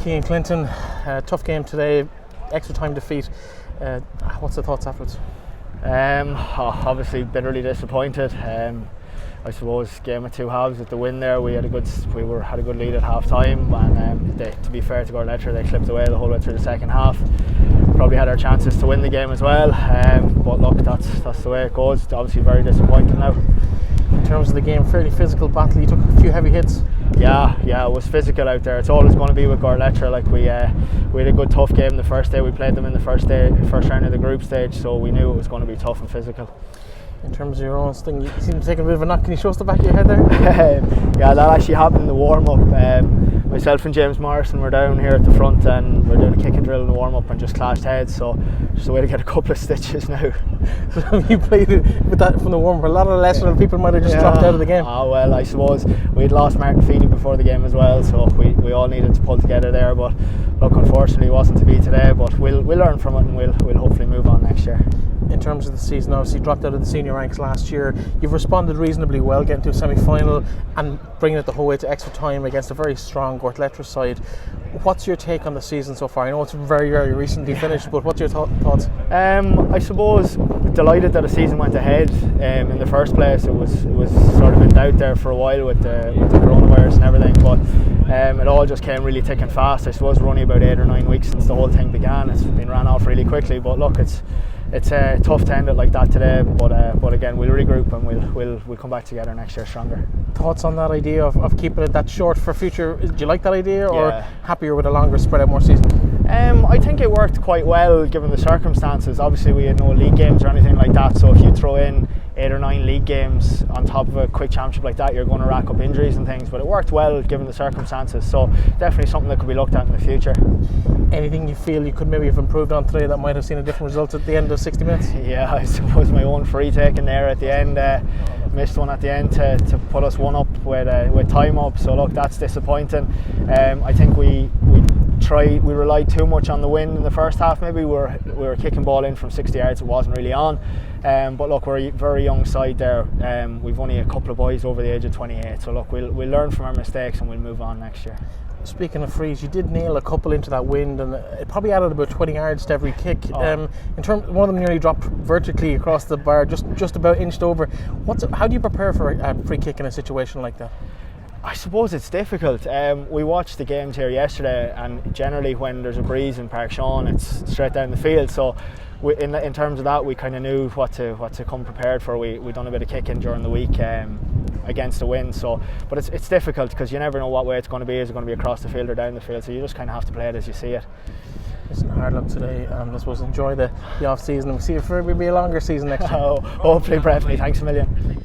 Cian Clinton, tough game today, extra time defeat. What's the thoughts afterwards? Obviously bitterly disappointed. I suppose game of two halves with the win there. We had a good lead at half time, and to be fair to Gortletteragh, they clipped away the whole way through the second half. Probably had our chances to win the game as well, but look, that's the way it goes. Obviously very disappointing now. In terms of the game, fairly physical battle. You took a few heavy hits. Yeah, it was physical out there. It's always going to be with Gortletteragh. Like we had a good tough game the first day. We played them in the first round of the group stage, so we knew it was going to be tough and physical. In terms of your own thing, you seem to take a bit of a knock. Can you show us the back of your head there? Yeah, that actually happened in the warm-up. Myself and James Morrison were down here at the front, and we're doing a kick and drill in the warm-up and just clashed heads, so just a way to get a couple of stitches now. So you played with that from the warm-up. A lot of lesser people might have just dropped out of the game. Well, I suppose we'd lost Martin Feeney before the game as well, so we all needed to pull together there, but look, unfortunately it wasn't to be today, but we'll learn from it, and we'll hopefully move on next year. In terms of the season, obviously you dropped out of the senior ranks last year. You've responded reasonably well, getting to a semi-final and bringing it the whole way to extra time against a very strong Gortletteragh side. What's your take on the season so far? I know it's very, very recently finished, but what's your thoughts? I suppose delighted that the season went ahead. In the first place, it was sort of in doubt there for a while with the coronavirus and everything, but it all just came really thick and fast. I suppose we're only about 8 or 9 weeks since the whole thing began. It's been ran off really quickly, but look, it's tough to end it like that today, but again, we'll regroup and we'll come back together next year stronger. Thoughts on that idea of keeping it that short for future? Do you like that idea, or Yeah. happier with a longer spread out more season? I think it worked quite well given the circumstances. Obviously we had no league games or anything like that, so if you throw in 8 or 9 league games on top of a quick championship like that, you're going to rack up injuries and things, but it worked well given the circumstances, so definitely something that could be looked at in the future. Anything you feel you could maybe have improved on today that might have seen a different result at the end of 60 minutes? Yeah, I suppose my own free taking there at the end, missed one at the end to put us one up with time up, so look, that's disappointing. I think we relied too much on the wind in the first half. Maybe we were kicking ball in from 60 yards, it wasn't really on, but look, we're a very young side there. We've only a couple of boys over the age of 28, so look, we'll learn from our mistakes and we'll move on next year. Speaking of frees, you did nail a couple into that wind, and it probably added about 20 yards to every kick. In terms, one of them nearly dropped vertically across the bar, just about inched over. How do you prepare for a free kick in a situation like that? I suppose it's difficult. We watched the games here yesterday, and generally when there's a breeze in Pairc, it's straight down the field. So in terms of that, we kind of knew what to come prepared for. We'd done a bit of kicking during the week against the wind. So, but it's difficult because you never know what way it's going to be. Is it going to be across the field or down the field? So you just kind of have to play it as you see it. Listen, hard luck today, and I suppose enjoy the off season, and we'll see if there will be a longer season next year. Hopefully, Breffney. Thanks a million.